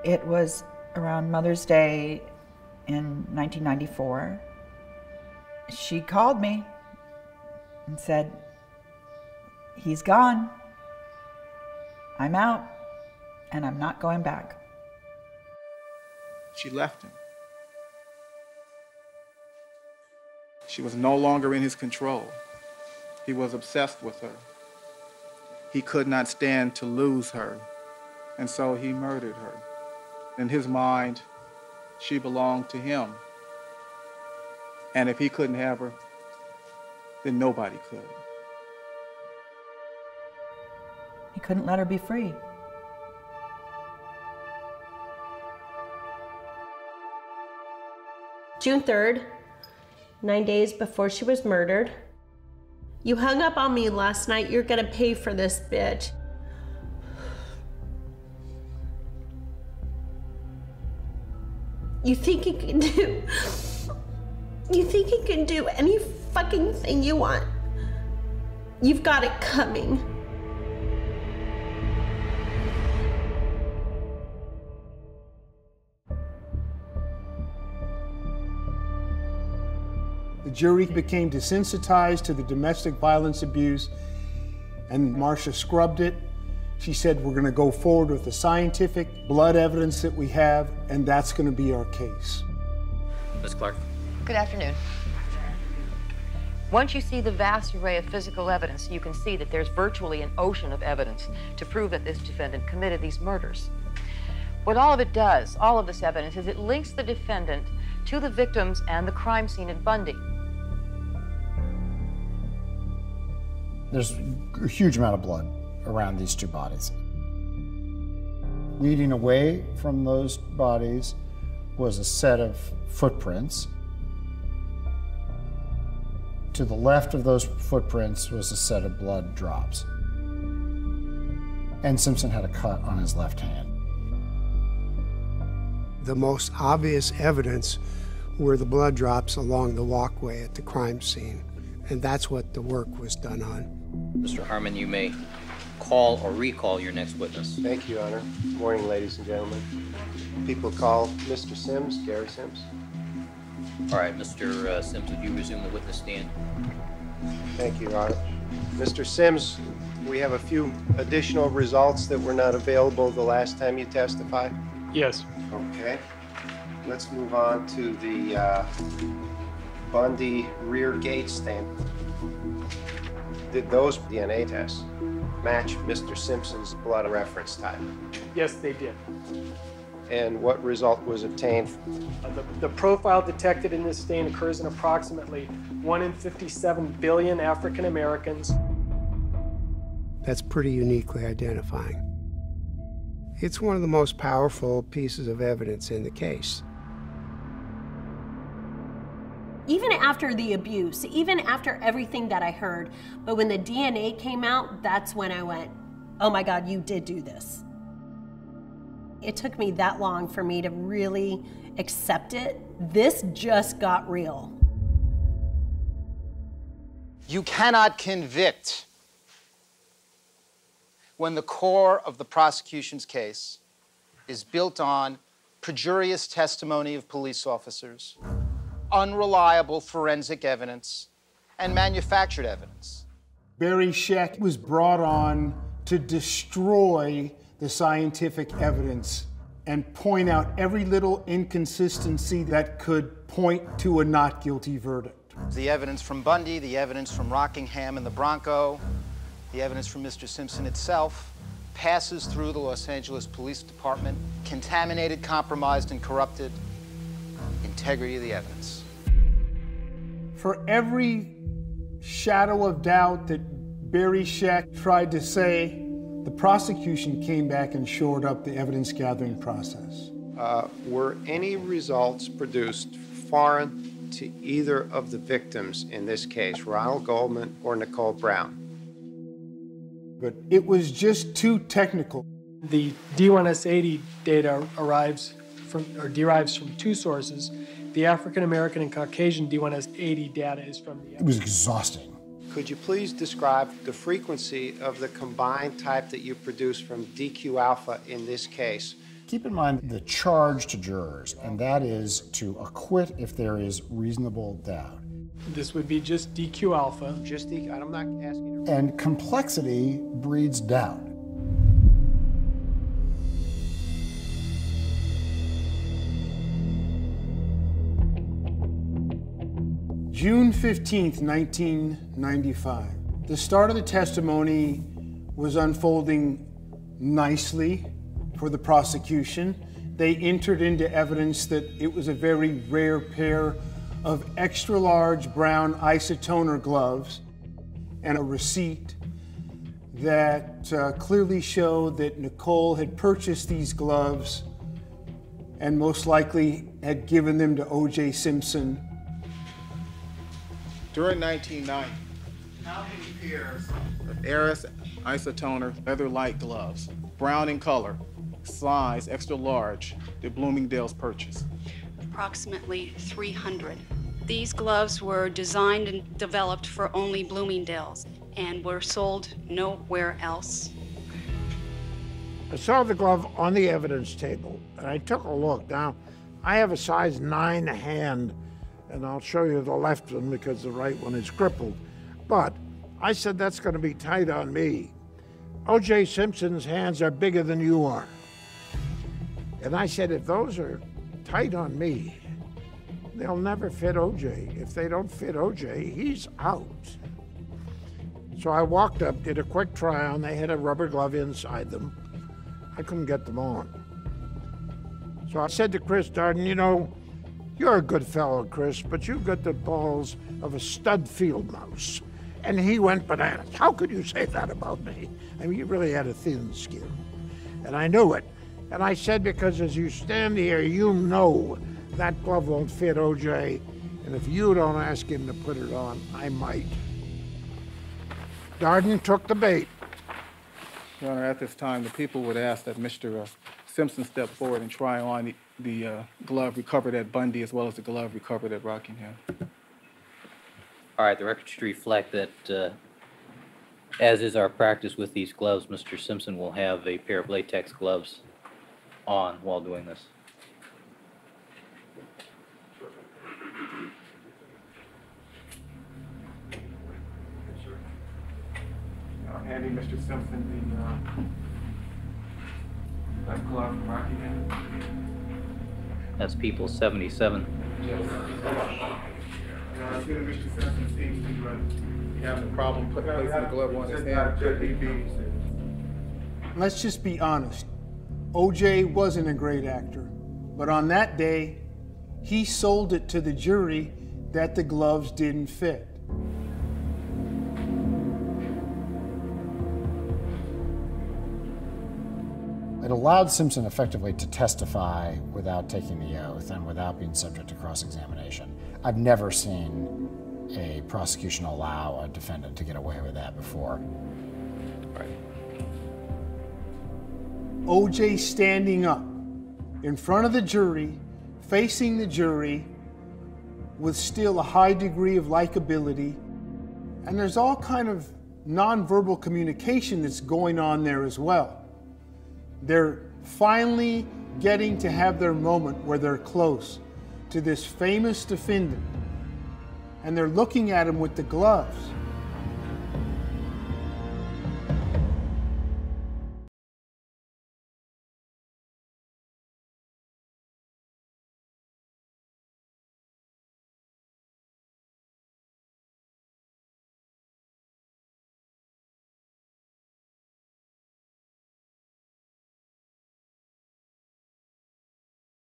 It was around Mother's Day in 1994. She called me and said, "He's gone. I'm out, and I'm not going back." She left him. She was no longer in his control. He was obsessed with her. He could not stand to lose her, and so he murdered her. In his mind, she belonged to him. And if he couldn't have her, then nobody could. He couldn't let her be free. June 3rd, 9 days before she was murdered. "You hung up on me last night. You're gonna pay for this, bitch." You think you can do any fucking thing you want. You've got it coming. The jury became desensitized to the domestic violence abuse, and Marcia scrubbed it. She said, "We're going to go forward with the scientific blood evidence that we have, and that's going to be our case." Ms. Clark. Good afternoon. Once you see the vast array of physical evidence, you can see that there's virtually an ocean of evidence to prove that this defendant committed these murders. What all of it does, all of this evidence, is it links the defendant to the victims and the crime scene at Bundy. There's a huge amount of blood around these two bodies. Leading away from those bodies was a set of footprints. To the left of those footprints was a set of blood drops. And Simpson had a cut on his left hand. The most obvious evidence were the blood drops along the walkway at the crime scene, and that's what the work was done on. Mr. Harmon, you may call or recall your next witness. Thank you, Your Honor. Good morning, ladies and gentlemen. People call Mr. Sims, Gary Sims. All right, Mr. Sims, would you resume the witness stand? Thank you, Your Honor. Mr. Sims, we have a few additional results that were not available the last time you testified. Yes. Okay. Let's move on to the Bundy rear gate stain. Did those DNA tests match Mr. Simpson's blood reference type? Yes, they did. And what result was obtained? The profile detected in this stain occurs in approximately 1 in 57 billion African Americans. That's pretty uniquely identifying. It's one of the most powerful pieces of evidence in the case. Even after the abuse, even after everything that I heard, but when the DNA came out, that's when I went, "Oh my God, you did do this." It took me that long for me to really accept it. This just got real. You cannot convict when the core of the prosecution's case is built on perjurious testimony of police officers, unreliable forensic evidence, and manufactured evidence. Barry Scheck was brought on to destroy the scientific evidence and point out every little inconsistency that could point to a not guilty verdict. The evidence from Bundy, the evidence from Rockingham and the Bronco, the evidence from Mr. Simpson itself passes through the Los Angeles Police Department, contaminated, compromised, and corrupted integrity of the evidence. For every shadow of doubt that Barry Scheck tried to say, the prosecution came back and shored up the evidence gathering process. Were any results produced foreign to either of the victims in this case, Ronald Goldman or Nikol Braun? But it was just too technical. The D1S80 data derives from two sources. The African American and Caucasian D1S80 data is from the... It was exhausting. Could you please describe the frequency of the combined type that you produced from DQ alpha in this case Keep in mind the charge to jurors, and that is to acquit if there is reasonable doubt. This would be just DQ alpha. Just DQ, I'm not asking you. And complexity breeds doubt. June 15th, 1995. The start of the testimony was unfolding nicely for the prosecution. They entered into evidence that it was a very rare pair of extra large brown isotoner gloves and a receipt that clearly showed that Nikol had purchased these gloves and most likely had given them to O.J. Simpson. During 1990, how many pairs of Eris isotoner leather light gloves, brown in color, size extra large, did Bloomingdale's purchase? Approximately 300. These gloves were designed and developed for only Bloomingdale's and were sold nowhere else. I saw the glove on the evidence table and I took a look. Now, I have a size 9 hand, and I'll show you the left one because the right one is crippled. But I said that's going to be tight on me. O.J. Simpson's hands are bigger than you are. And I said, if those are tight on me, they'll never fit O.J. If they don't fit O.J., he's out. So I walked up, did a quick try on. They had a rubber glove inside them. I couldn't get them on. So I said to Chris Darden, you know, you're a good fellow, Chris, but you've got the balls of a stud field mouse. And he went bananas. How could you say that about me? I mean, you really had a thin skin. And I knew it. And I said, because as you stand here, you know that glove won't fit O.J. And if you don't ask him to put it on, I might. Darden took the bait. Your Honor, at this time, the people would ask that Mr. Simpson step forward and try on the glove recovered at Bundy as well as the glove recovered at Rockingham. All right, the record should reflect that, as is our practice with these gloves, Mr. Simpson will have a pair of latex gloves on while doing this. Handy Mr. Simpson the glove from Rockingham. That's People 77. Yes. Mr. Simpson seems to be having a problem placing the glove on his hand. Let's just be honest. O.J. wasn't a great actor, but on that day, he sold it to the jury that the gloves didn't fit. It allowed Simpson effectively to testify without taking the oath and without being subject to cross-examination. I've never seen a prosecution allow a defendant to get away with that before. Right. O.J. standing up in front of the jury, facing the jury, with still a high degree of likability. And there's all kind of nonverbal communication that's going on there as well. They're finally getting to have their moment where they're close to this famous defendant, and they're looking at him with the gloves.